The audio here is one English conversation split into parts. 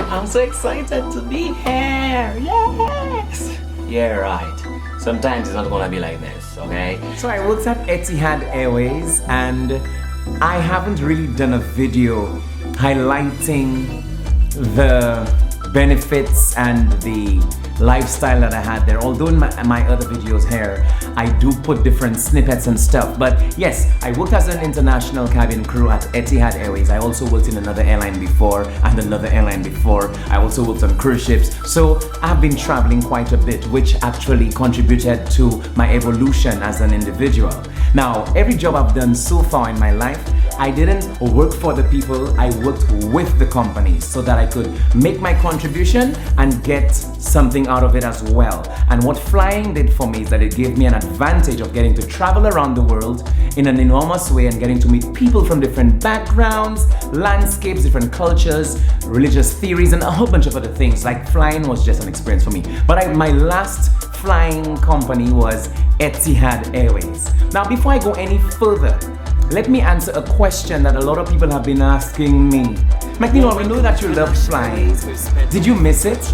I'm so excited to be here. Yes. Yeah, right. Sometimes it's not gonna be like this, okay? So I worked at Etihad Airways and I haven't really done a video highlighting the benefits and the lifestyle that I had there. Although in my other videos here, I do put different snippets and stuff. But yes, I worked as an international cabin crew at Etihad Airways. I also worked in another airline before and another airline before. I also worked on cruise ships. So I've been traveling quite a bit, which actually contributed to my evolution as an individual. Now, every job I've done so far in my life, I didn't work for the people, I worked with the companies so that I could make my contribution and get something out of it as well. And what flying did for me is that it gave me an advantage of getting to travel around the world in an enormous way and getting to meet people from different backgrounds, landscapes, different cultures, religious theories, and a whole bunch of other things. Like flying was just an experience for me. But my last flying company was Etihad Airways. Now, before I go any further, let me answer a question that a lot of people have been asking me. McNeil, we know that you love flying. Did you miss it?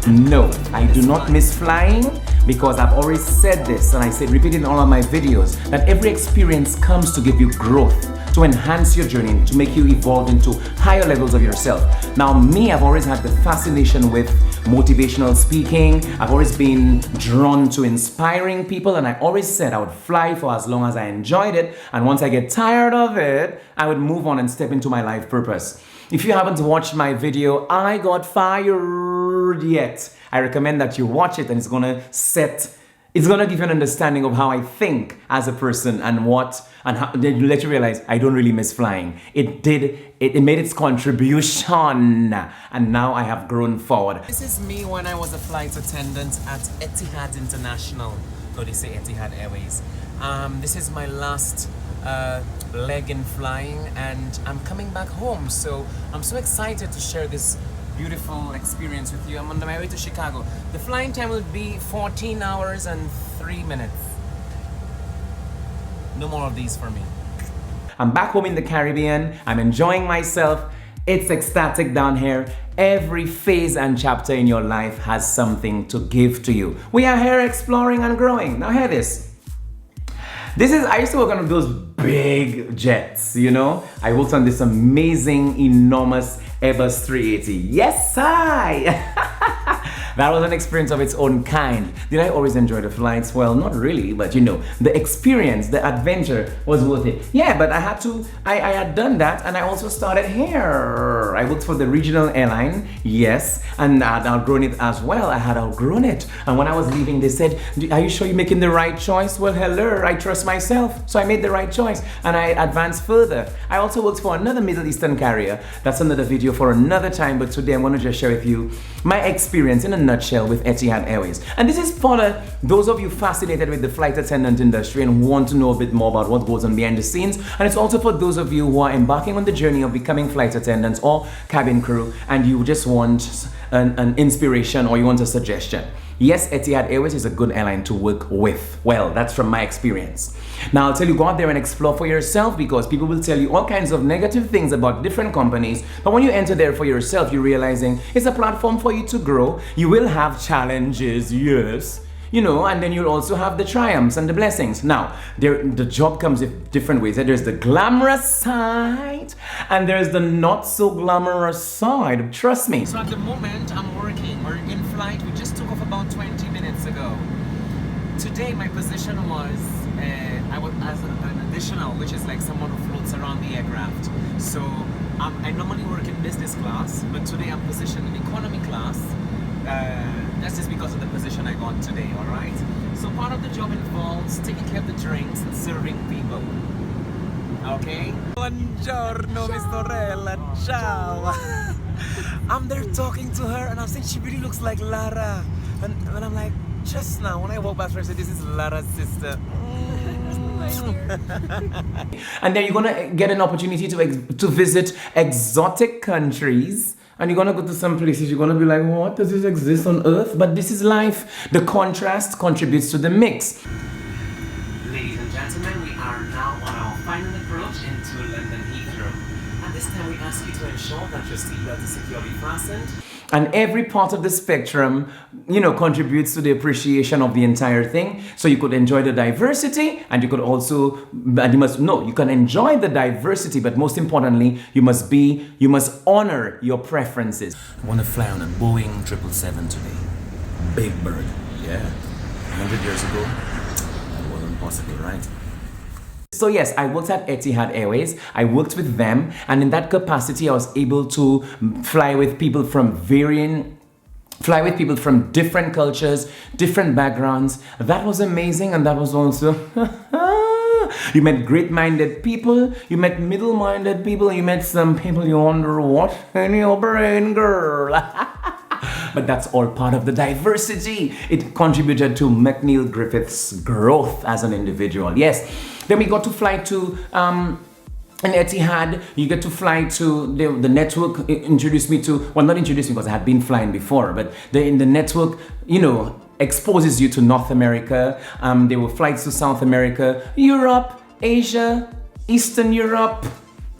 No, I do not miss flying because I've always said this and I said repeat it in all of my videos that every experience comes to give you growth, to enhance your journey, to make you evolve into higher levels of yourself. Now me, I've always had the fascination with motivational speaking. I've always been drawn to inspiring people, and I always said I would fly for as long as I enjoyed it, and once I get tired of it, I would move on and step into my life purpose. If you haven't watched my video, I Got Fired Yet, I recommend that you watch it, and it's gonna give you an understanding of how I think as a person and how then let you realize I don't really miss flying. It made its contribution, and now I have grown forward. This is me when I was a flight attendant at Etihad International, or they say Etihad Airways. This is my last leg in flying, and I'm coming back home, so I'm so excited to share this beautiful experience with you. I'm on my way to Chicago. The flying time will be 14 hours and 3 minutes. No more of these for me. I'm back home in the Caribbean. I'm enjoying myself. It's ecstatic down here. Every phase and chapter in your life has something to give to you. We are here exploring and growing. Now hear this. I used to work on those big jets, you know? I worked on this amazing, enormous Airbus 380. Yes, That was an experience of its own kind. Did I always enjoy the flights? Well, not really, but you know, the experience, the adventure was worth it. Yeah, but I had done that, and I also started here. I worked for the regional airline, yes, and I had outgrown it as well. I had outgrown it. And when I was leaving, they said, are you sure you're making the right choice? Well, hello, I trust myself. So I made the right choice, and I advanced further. I also worked for another Middle Eastern carrier. That's another video for another time, but today I want to just share with you my experience in a nutshell with Etihad Airways. And this is for those of you fascinated with the flight attendant industry and want to know a bit more about what goes on behind the scenes. And it's also for those of you who are embarking on the journey of becoming flight attendants or cabin crew, and you just want an inspiration or you want a suggestion. Yes, Etihad Airways is a good airline to work with. Well, that's from my experience. Now, I'll tell you, go out there and explore for yourself, because people will tell you all kinds of negative things about different companies. But when you enter there for yourself, you're realizing it's a platform for you to grow. You will have challenges, yes, you know, and then you'll also have the triumphs and the blessings. Now, the job comes in different ways. There's the glamorous side and there's the not so glamorous side. Trust me. So at the moment, I'm working. We're in flight. We just took off about 20 minutes ago. Today, my position was, I was as an additional, which is like someone who floats around the aircraft. So I normally work in business class, but today I'm positioned in economy class. That's just because of the position I got today, alright? So part of the job involves taking care of the drinks and serving people. Okay? Buongiorno, Miss Torella. Ciao. I'm there talking to her and I'm saying she really looks like Lara. And I'm like, just now when I walk past her, I said, this is Lara's sister. And then you're gonna get an opportunity to visit exotic countries. And you're gonna go to some places, you're gonna be like, what does this exist on earth? But this is life. The contrast contributes to the mix. Ladies and gentlemen, we are now on our final approach into London Heathrow. And this time we ask you to ensure that your seatbelt is securely fastened. And every part of the spectrum, contributes to the appreciation of the entire thing. So you could enjoy the diversity, and you could also, you can enjoy the diversity, but most importantly, you must honor your preferences. I want to fly on a Boeing 777 today. Big bird. Yeah. 100 years ago, that wasn't possible, right? So yes, I worked at Etihad Airways. I worked with them, and in that capacity, I was able to fly with people from different cultures, different backgrounds. That was amazing, and that was also you met great-minded people, you met middle-minded people, you met some people you wonder what in your brain, girl. But that's all part of the diversity. It contributed to McNeil Griffith's growth as an individual. Yes. Then we got to fly to in Etihad. You get to fly to the network. Introduced me to, well, not introduced me because I had been flying before, but the network, exposes you to North America. There were flights to South America, Europe, Asia, Eastern Europe,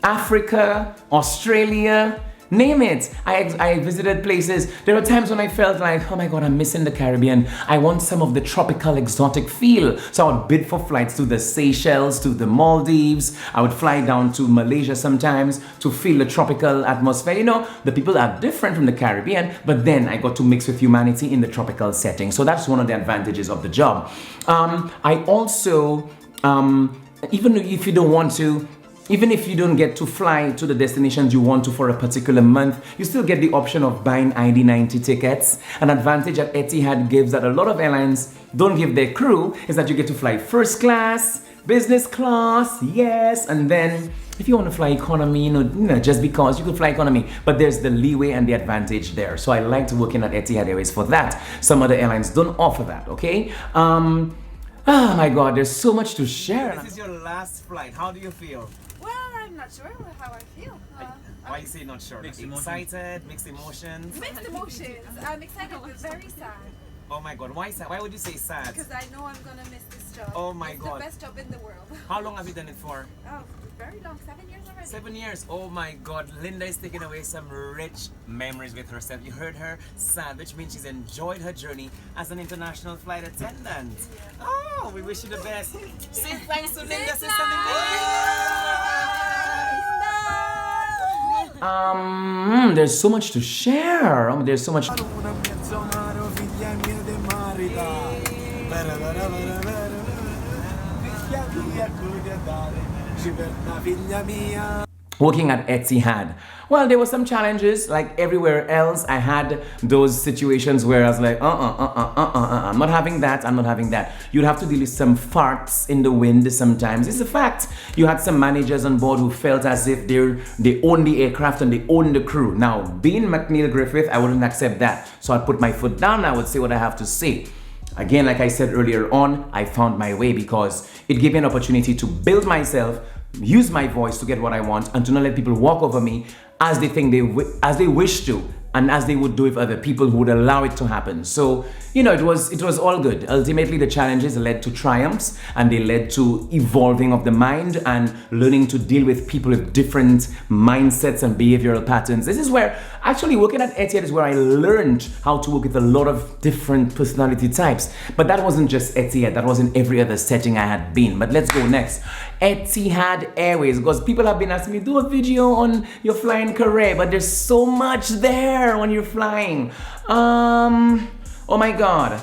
Africa, Australia. Name it. I visited places. There were times when I felt like, oh my God, I'm missing the Caribbean. I want some of the tropical, exotic feel. So I would bid for flights to the Seychelles, to the Maldives. I would fly down to Malaysia sometimes to feel the tropical atmosphere. The people are different from the Caribbean, but then I got to mix with humanity in the tropical setting. So that's one of the advantages of the job. I also, even if you don't want to, even if you don't get to fly to the destinations you want to for a particular month, you still get the option of buying ID90 tickets. An advantage that Etihad gives that a lot of airlines don't give their crew is that you get to fly first class, business class, yes, and then if you want to fly economy, just because you could fly economy, but there's the leeway and the advantage there. So I liked working at Etihad Airways for that. Some other airlines don't offer that, okay? Oh my God, there's so much to share. This is your last flight. How do you feel? Well, I'm not sure how I feel. Why you say not sure? Excited, mixed emotions? Mixed emotions. I'm excited but very sad. Oh my God, why sad? Why would you say sad? Because I know I'm gonna miss this job. Oh my it's God. the best job in the world. How long have you done it for? Oh, very long. 7 years already. 7 years. Oh my God. Linda is taking away some rich memories with herself. You heard her sad, which means she's enjoyed her journey as an international flight attendant. Yeah. Oh, we wish you the best. Say thanks to Linda. Say something. There's so much to share. There's so much. Working at Etihad. Well, there were some challenges, like everywhere else. I had those situations where I was like, I'm not having that, I'm not having that. You'd have to deal with some farts in the wind sometimes. It's a fact. You had some managers on board who felt as if they own the aircraft and they own the crew. Now, being McNeil Griffith, I wouldn't accept that. So I'd put my foot down, I would say what I have to say. Again, like I said earlier on, I found my way because it gave me an opportunity to build myself, use my voice to get what I want, and to not let people walk over me as they think as they wish to, and as they would do with other people who would allow it to happen. So, it was all good. Ultimately, the challenges led to triumphs, and they led to evolving of the mind and learning to deal with people with different mindsets and behavioral patterns. This is where, actually working at Etihad is where I learned how to work with a lot of different personality types. But that wasn't just Etihad, that was in every other setting I had been. But let's go next. Etihad Airways, because people have been asking me, do a video on your flying career, but there's so much there when you're flying. Oh my God,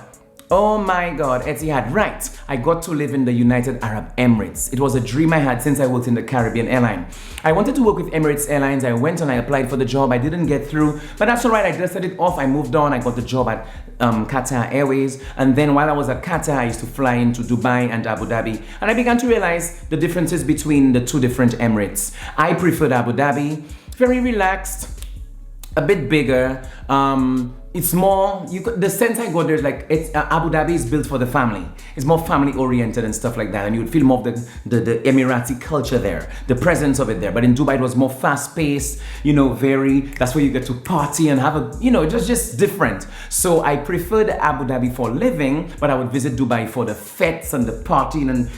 Etihad. Right, I got to live in the United Arab Emirates. It was a dream I had since I worked in the Caribbean airline. I wanted to work with Emirates Airlines. I went and I applied for the job. I didn't get through, but that's all right. I dusted it off. I moved on. I got the job at Qatar Airways. And then while I was at Qatar, I used to fly into Dubai and Abu Dhabi. And I began to realize the differences between the two different Emirates. I preferred Abu Dhabi. Very relaxed, a bit bigger. it's more, the sense I got there is like, it's Abu Dhabi is built for the family. It's more family oriented and stuff like that, and you would feel more of the Emirati culture there, the presence of it there. But in Dubai it was more fast paced, that's where you get to party and have it was just different. So I preferred Abu Dhabi for living, but I would visit Dubai for the fetes and the partying and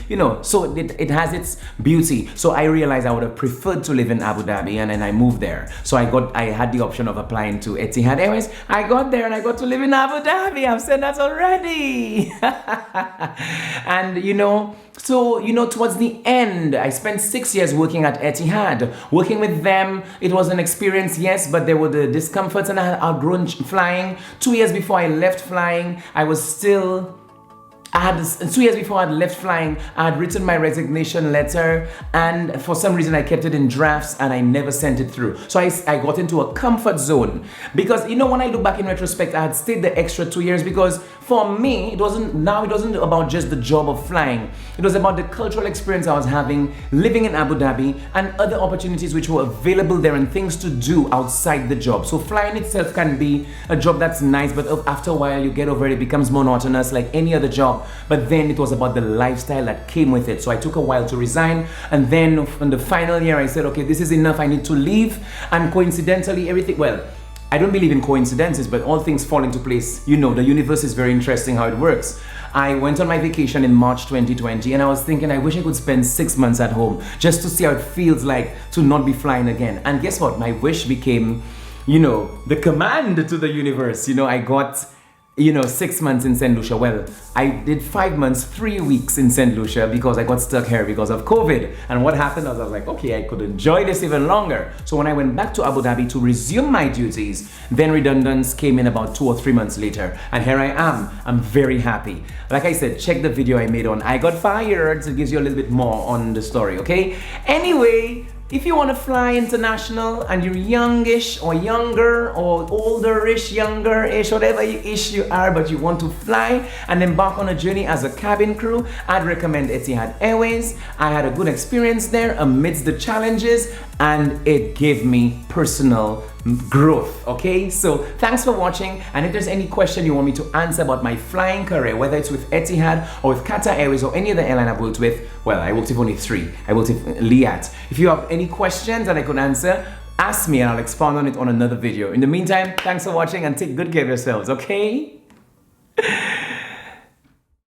so it has its beauty. So I realized I would have preferred to live in Abu Dhabi, and then I moved there. So I had the option of applying to Etihad Airways. I got there and I got to live in Abu Dhabi. I've said that already. And towards the end, I spent 6 years working at Etihad. Working with them, it was an experience, yes, but there were the discomforts, and I had outgrown flying. 2 years before I left flying, 2 years before I had left flying, I had written my resignation letter, and for some reason I kept it in drafts and I never sent it through. So I got into a comfort zone because when I look back in retrospect, I had stayed the extra 2 years because for me, it wasn't about just the job of flying. It was about the cultural experience I was having, living in Abu Dhabi, and other opportunities which were available there and things to do outside the job. So flying itself can be a job that's nice, but after a while you get over it, it becomes monotonous like any other job. But then it was about the lifestyle that came with it. So I took a while to resign, and then in the final year I said, okay, this is enough, I need to leave. And coincidentally, I don't believe in coincidences, but all things fall into place. The universe is very interesting how it works. I went on my vacation in March 2020, and I was thinking I wish I could spend 6 months at home just to see how it feels like to not be flying again. And guess what? My wish became, the command to the universe. I got 6 months in St. Lucia. Well, I did 5 months, 3 weeks in St. Lucia because I got stuck here because of COVID. And what happened was I was like, okay, I could enjoy this even longer. So when I went back to Abu Dhabi to resume my duties, then redundance came in about 2 or 3 months later. And here I am. I'm very happy. Like I said, check the video I made on I Got Fired. So it gives you a little bit more on the story, okay? Anyway, if you want to fly international and you're youngish or younger or older-ish, younger-ish, whatever ish you are, but you want to fly and embark on a journey as a cabin crew, I'd recommend Etihad Airways. I had a good experience there amidst the challenges, and it gave me personal growth, okay? So thanks for watching, and if there's any question you want me to answer about my flying career, whether it's with Etihad or with Qatar Airways or any other airline I've worked with, well, I worked with only 3. I worked with Liat. If you have any questions that I could answer, ask me and I'll expound on it on another video. In the meantime, thanks for watching and take good care of yourselves, okay?